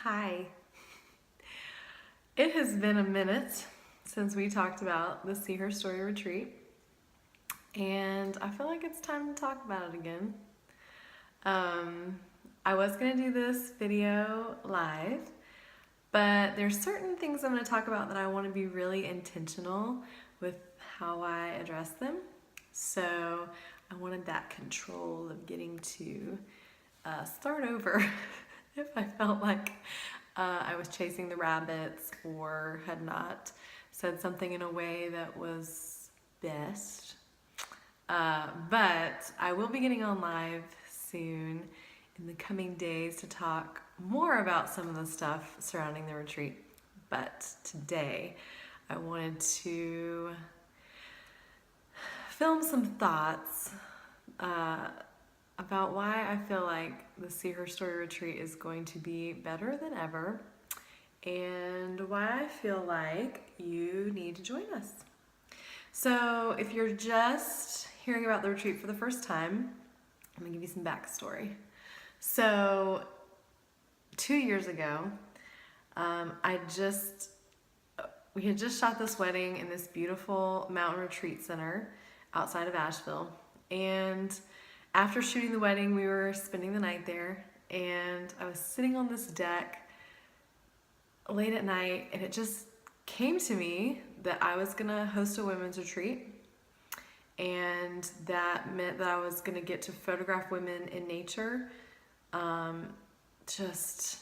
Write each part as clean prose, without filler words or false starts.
Hi. It has been a minute since we talked about the See Her Story retreat, and I feel like it's time to talk about it again. Um, I was going to do this video live, but there's certain things I'm going to talk about that I want to be really intentional with how I address them. So I wanted that control of getting to start over if I felt like I was chasing the rabbits or had not said something in a way that was best. But I will be getting on live soon in the coming days to talk more about some of the stuff surrounding the retreat. But today I wanted to film some thoughts about why I feel like the See Her Story retreat is going to be better than ever and why I feel like you need to join us. So, if you're just hearing about the retreat for the first time, I'm gonna give you some backstory. So, 2 years ago, we had just shot this wedding in this beautiful mountain retreat center outside of Asheville. And after shooting the wedding, we were spending the night there, and I was sitting on this deck late at night, and it just came to me that I was gonna host a women's retreat, and that meant that I was gonna get to photograph women in nature, just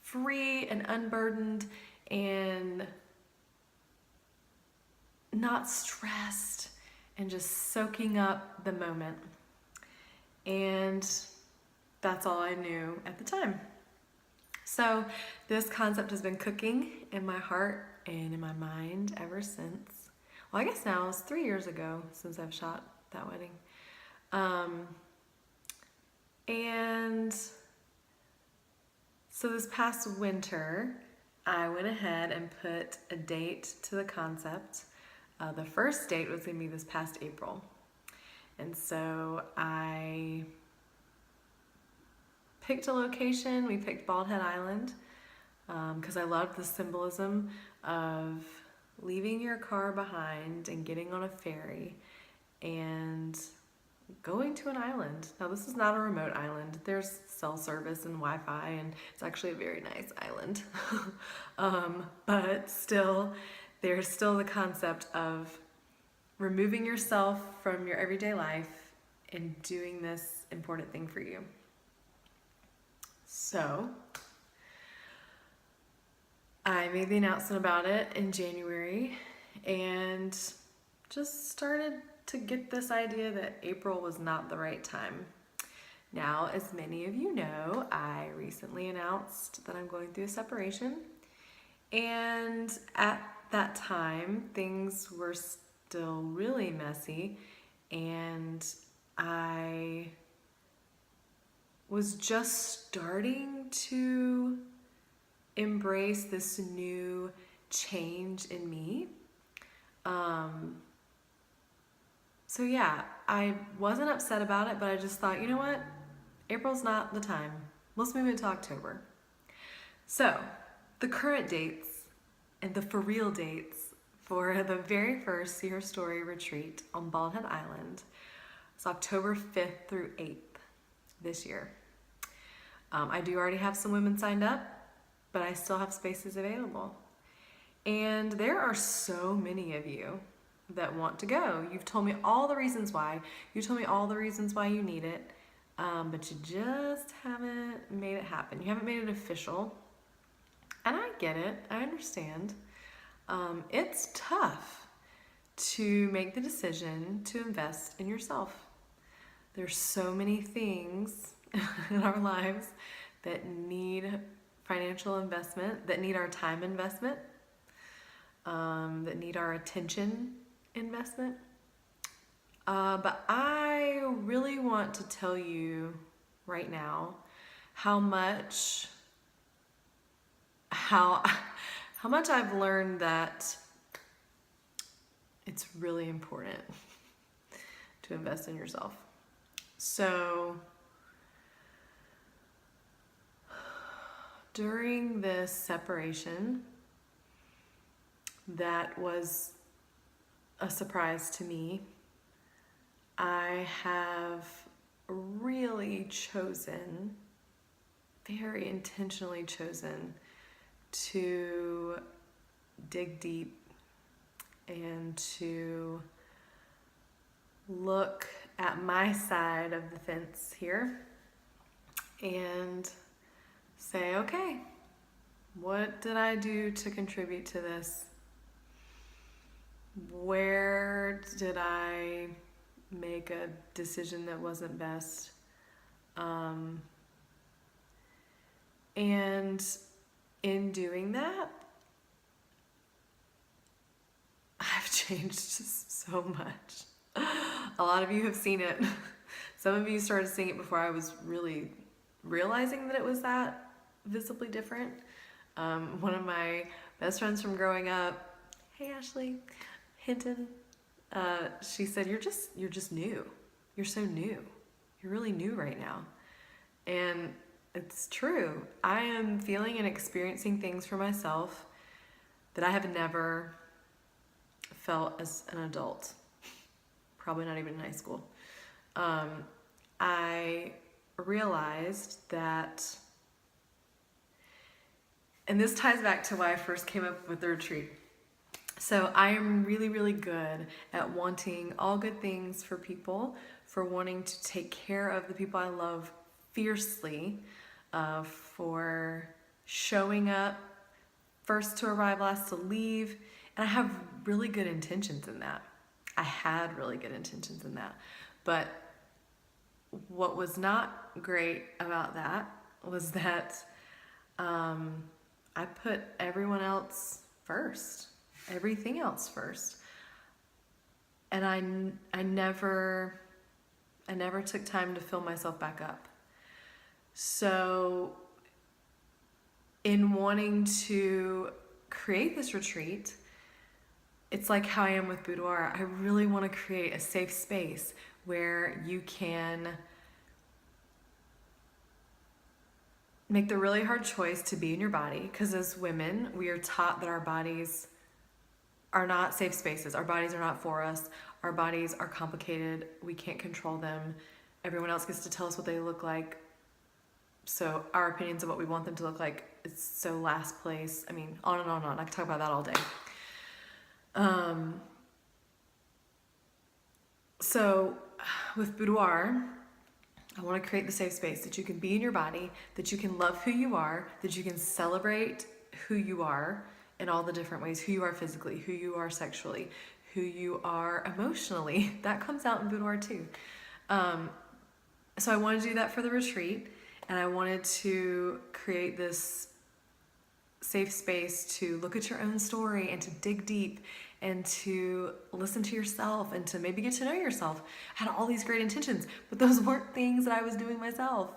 free and unburdened and not stressed and just soaking up the moment. And that's all I knew at the time. So this concept has been cooking in my heart and in my mind ever since. Well, I guess now it's 3 years ago since I've shot that wedding. And so this past winter, I went ahead and put a date to the concept. The first date was going to be this past April. And so I picked a location. We picked Bald Head Island because I loved the symbolism of leaving your car behind and getting on a ferry and going to an island. Now, this is not a remote island. There's cell service and Wi-Fi, and it's actually a very nice island. But still, there's still the concept of removing yourself from your everyday life and doing this important thing for you. So, I made the announcement about it in January and just started to get this idea that April was not the right time. Now, as many of you know, I recently announced that I'm going through a separation, and at that time, things were still really messy, and I was just starting to embrace this new change in me. So yeah, I wasn't upset about it, but I just thought, you know what? April's not the time. Let's move into October. So the current dates and the for real dates for the very first See Her Story retreat on Bald Head Island is October 5th through 8th this year. I do already have some women signed up, but I still have spaces available. And there are so many of you that want to go. You've told me all the reasons why. You told me all the reasons why you need it, but you just haven't made it happen. You haven't made it official. And I get it. I understand. It's tough to make the decision to invest in yourself. There's so many things in our lives that need financial investment, that need our time investment, that need our attention investment. But I really want to tell you right now how much I've learned that it's really important to invest in yourself. So during this separation that was a surprise to me, I have really chosen, very intentionally chosen, to dig deep and to look at my side of the fence here and say, okay, what did I do to contribute to this? Where did I make a decision that wasn't best? And in doing that, I've changed so much. A lot of you have seen it. Some of you started seeing it before I was really realizing that it was that visibly different. One of my best friends from growing up, hey Ashley Hinton, she said, you're just new. You're so new. You're really new right now. And it's true. I am feeling and experiencing things for myself that I have never felt as an adult. Probably not even in high school. I realized that, and this ties back to why I first came up with the retreat. So I am really, really good at wanting all good things for people, for wanting to take care of the people I love fiercely, for showing up, first to arrive, last to leave. And I have really good intentions in that. I had really good intentions in that. But what was not great about that was that I put everyone else first, everything else first. And I never took time to fill myself back up. So in wanting to create this retreat, it's like how I am with Boudoir. I really want to create a safe space where you can make the really hard choice to be in your body, because as women, we are taught that our bodies are not safe spaces. Our bodies are not for us. Our bodies are complicated. We can't control them. Everyone else gets to tell us what they look like. So our opinions of what we want them to look like is so last place. I mean, on and on and on. I could talk about that all day. So with Boudoir, I want to create the safe space that you can be in your body, that you can love who you are, that you can celebrate who you are in all the different ways, who you are physically, who you are sexually, who you are emotionally. That comes out in Boudoir too. So I wanted to do that for the retreat, and I wanted to create this safe space to look at your own story and to dig deep and to listen to yourself and to maybe get to know yourself. I had all these great intentions, but those weren't things that I was doing myself.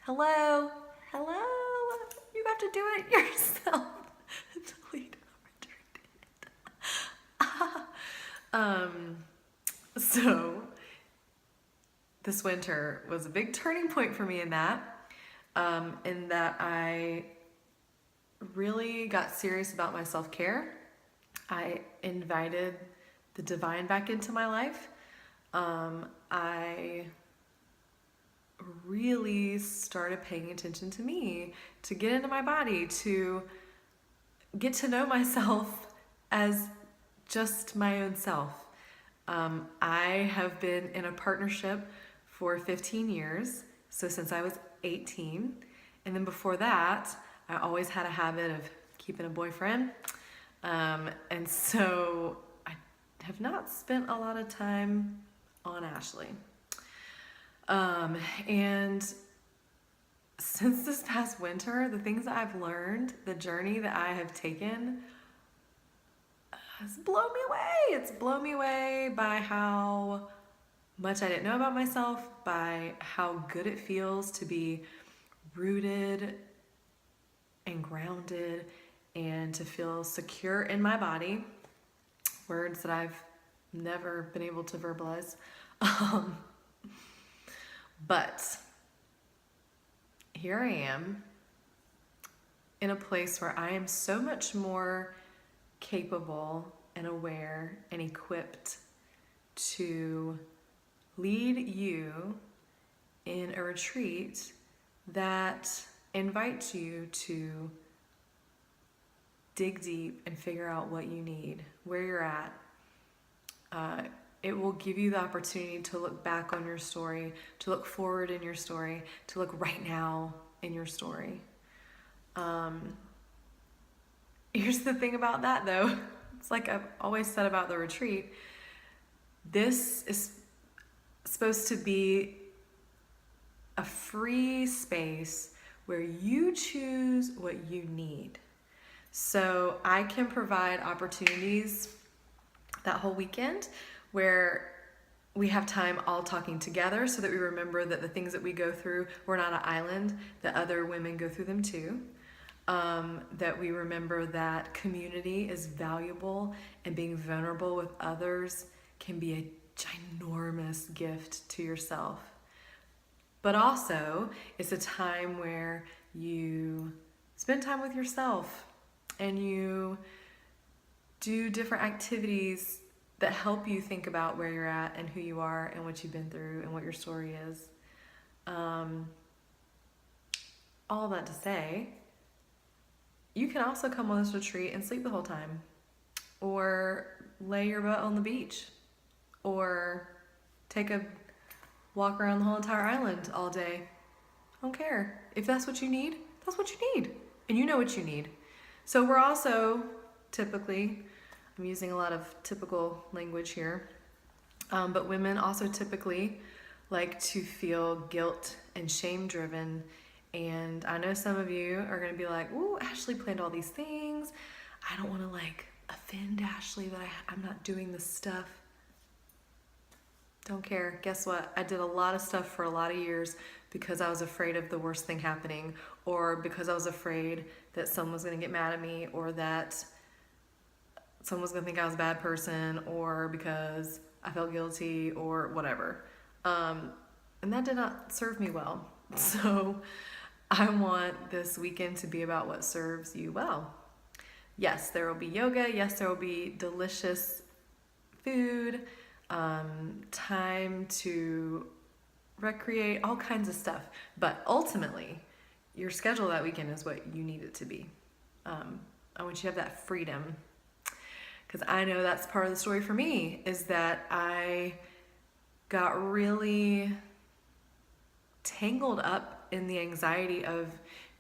Hello? You have to do it yourself. Delete So this winter was a big turning point for me in that I really got serious about my self-care. I invited the divine back into my life. I really started paying attention to me, to get into my body, to get to know myself as just my own self. I have been in a partnership for 15 years, so since I was 18. And then before that, I always had a habit of keeping a boyfriend. And so I have not spent a lot of time on Ashley. And since this past winter, the things that I've learned, the journey that I have taken, has blown me away. It's blown me away by how much I didn't know about myself, by how good it feels to be rooted and grounded and to feel secure in my body. Words that I've never been able to verbalize. But here I am in a place where I am so much more capable and aware and equipped to lead you in a retreat that invites you to dig deep and figure out what you need, where you're at. It will give you the opportunity to look back on your story, to look forward in your story, to look right now in your story. Here's the thing about that though. It's like I've always said about the retreat. This is supposed to be a free space where you choose what you need. So I can provide opportunities that whole weekend where we have time all talking together so that we remember that the things that we go through, we're not an island, that other women go through them too. That we remember that community is valuable and being vulnerable with others can be a ginormous gift to yourself. But also, it's a time where you spend time with yourself and you do different activities that help you think about where you're at and who you are and what you've been through and what your story is. All that to say, you can also come on this retreat and sleep the whole time, or lay your butt on the beach, or take a walk around the whole entire island all day. I don't care. If that's what you need, that's what you need. And you know what you need. So we're also typically, I'm using a lot of typical language here, but women also typically like to feel guilt and shame driven. And I know some of you are going to be like, ooh, Ashley planned all these things. I don't want to like offend Ashley that I'm not doing this stuff. Don't care. Guess what? I did a lot of stuff for a lot of years because I was afraid of the worst thing happening, or because I was afraid that someone was going to get mad at me, or that someone was going to think I was a bad person, or because I felt guilty or whatever. And that did not serve me well. So I want this weekend to be about what serves you well. Yes, there will be yoga. Yes, there will be delicious food, time to recreate, all kinds of stuff. But ultimately, your schedule that weekend is what you need it to be. I want you to have that freedom. Because I know that's part of the story for me, is that I got really tangled up in the anxiety of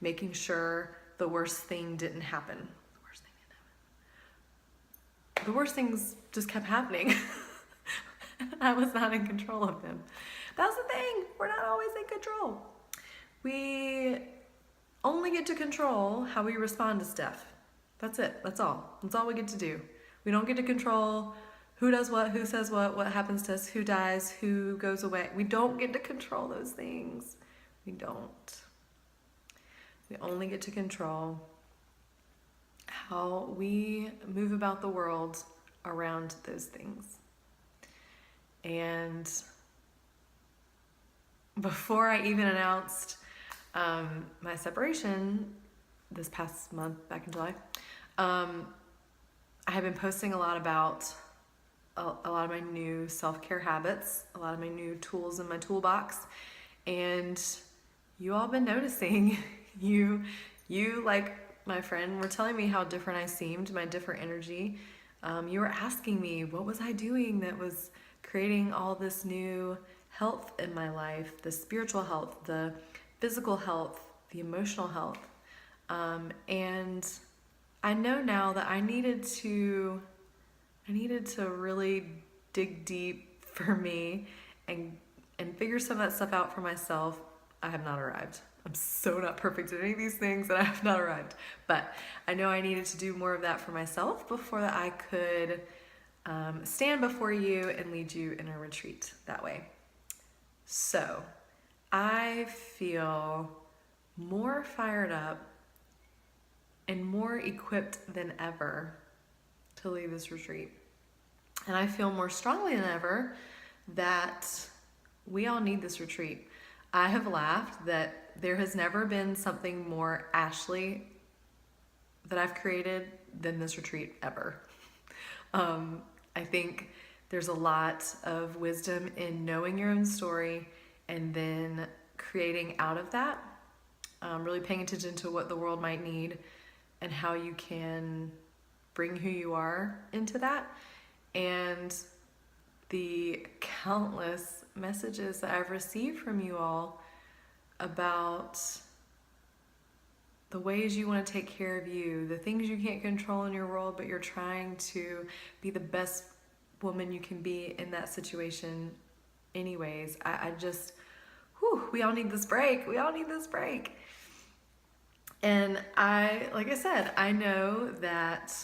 making sure the worst thing didn't happen. The worst things just kept happening. I was not in control of them. That's the thing. We're not always in control. We only get to control how we respond to stuff. That's it. That's all. That's all we get to do. We don't get to control who does what, who says what happens to us, who dies, who goes away. We don't get to control those things. We don't. We only get to control how we move about the world around those things. And before I even announced my separation this past month, back in July, I have been posting a lot about a lot of my new self-care habits, a lot of my new tools in my toolbox, and you all been noticing. You like my friend were telling me how different I seemed, my different energy. You were asking me what was I doing that was creating all this new health in my life, the spiritual health, the physical health, the emotional health. And I know now that I needed to really dig deep for me and figure some of that stuff out for myself. I have not arrived. I'm so not perfect at any of these things, and I have not arrived. But I know I needed to do more of that for myself before that I could stand before you and lead you in a retreat that way. So I feel more fired up and more equipped than ever to lead this retreat. And I feel more strongly than ever that we all need this retreat. I have laughed that there has never been something more Ashley that I've created than this retreat ever. I think there's a lot of wisdom in knowing your own story and then creating out of that, really paying attention to what the world might need and how you can bring who you are into that. And the countless messages that I've received from you all about the ways you want to take care of you, the things you can't control in your world, but you're trying to be the best woman you can be in that situation anyways. I just, we all need this break. We all need this break. And like I said, I know that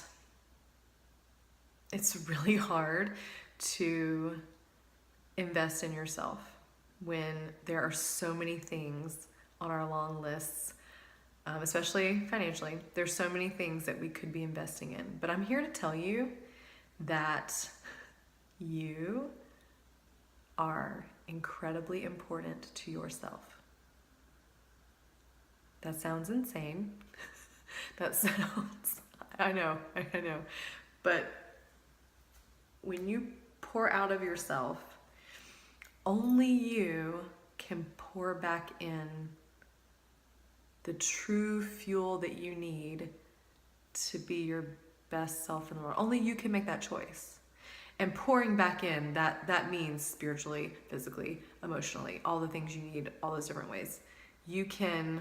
it's really hard to invest in yourself when there are so many things on our long lists, especially financially. There's so many things that we could be investing in. But I'm here to tell you that you are incredibly important to yourself. That sounds insane. I know. But when you pour out of yourself, only you can pour back in the true fuel that you need to be your best self in the world. Only you can make that choice. And pouring back in, that means spiritually, physically, emotionally, all the things you need, all those different ways. You can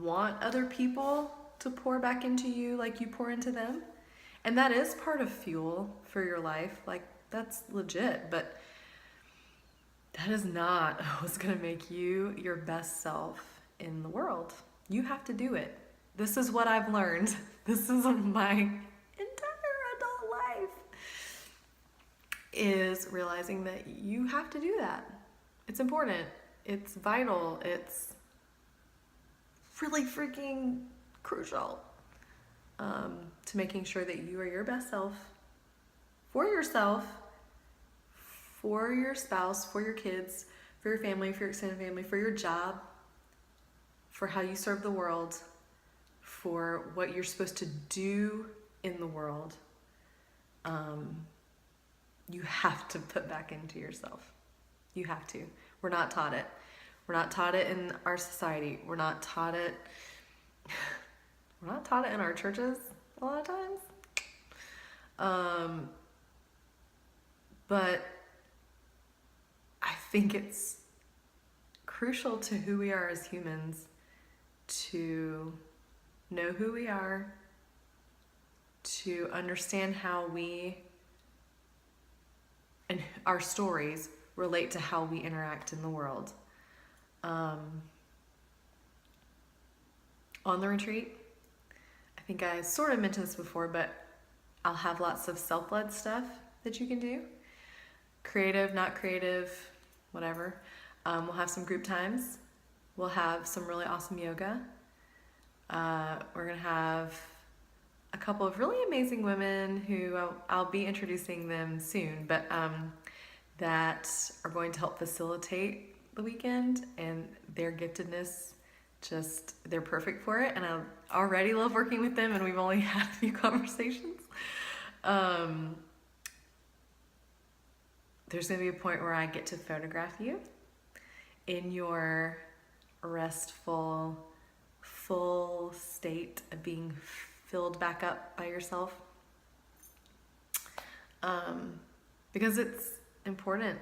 want other people to pour back into you like you pour into them. And that is part of fuel for your life. Like, that's legit, but that is not what's gonna make you your best self in the world. You have to do it. This is what I've learned. This is my entire adult life, is realizing that you have to do that. It's important. It's vital. It's really freaking crucial to making sure that you are your best self for yourself, for your spouse, for your kids, for your family, for your extended family, for your job, for how you serve the world, for what you're supposed to do in the world. You have to put back into yourself. You have to. We're not taught it. We're not taught it in our society. We're not taught it in our churches a lot of times. But I think it's crucial to who we are as humans to know who we are, to understand how we and our stories relate to how we interact in the world. On the retreat, I think I sort of mentioned this before, but I'll have lots of self-led stuff that you can do. Creative, not creative, whatever. We'll have some group times. We'll have some really awesome yoga. We're gonna have a couple of really amazing women who I'll be introducing them soon, but that are going to help facilitate the weekend, and their giftedness, they're perfect for it, and I already love working with them, and we've only had a few conversations. There's going to be a point where I get to photograph you in your restful, full state of being filled back up by yourself. Because it's important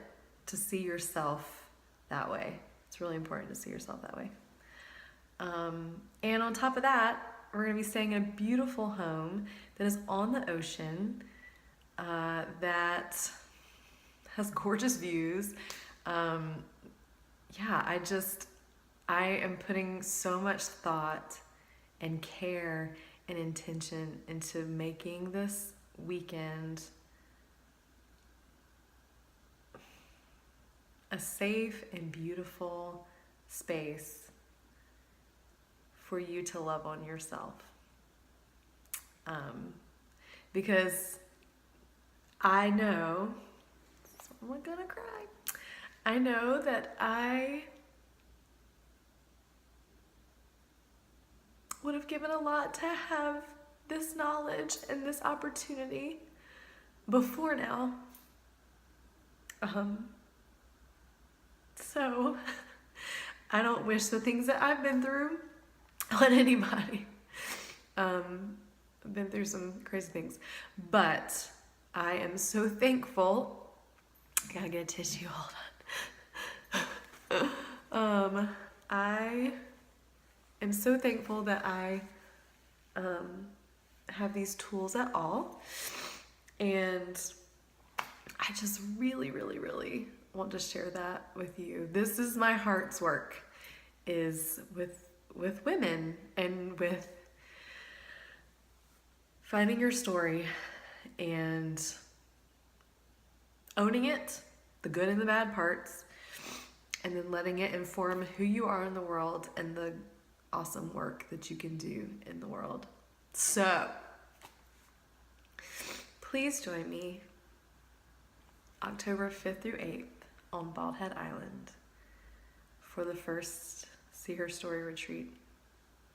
to see yourself that way. It's really important to see yourself that way. And on top of that, we're going to be staying in a beautiful home that is on the ocean, that has gorgeous views. I am putting so much thought and care and intention into making this weekend a safe and beautiful space for you to love on yourself. Because I know, I'm gonna cry. I know that I would have given a lot to have this knowledge and this opportunity before now. So I don't wish the things that I've been through on anybody. I've been through some crazy things, but I am so thankful. I gotta get a tissue, hold on. I am so thankful that I have these tools at all, and I just really, really, really want to share that with you. This is my heart's work, is with women, and with finding your story and owning it, the good and the bad parts, and then letting it inform who you are in the world and the awesome work that you can do in the world. So, please join me October 5th through 8th on Bald Head Island for the first See Her Story retreat.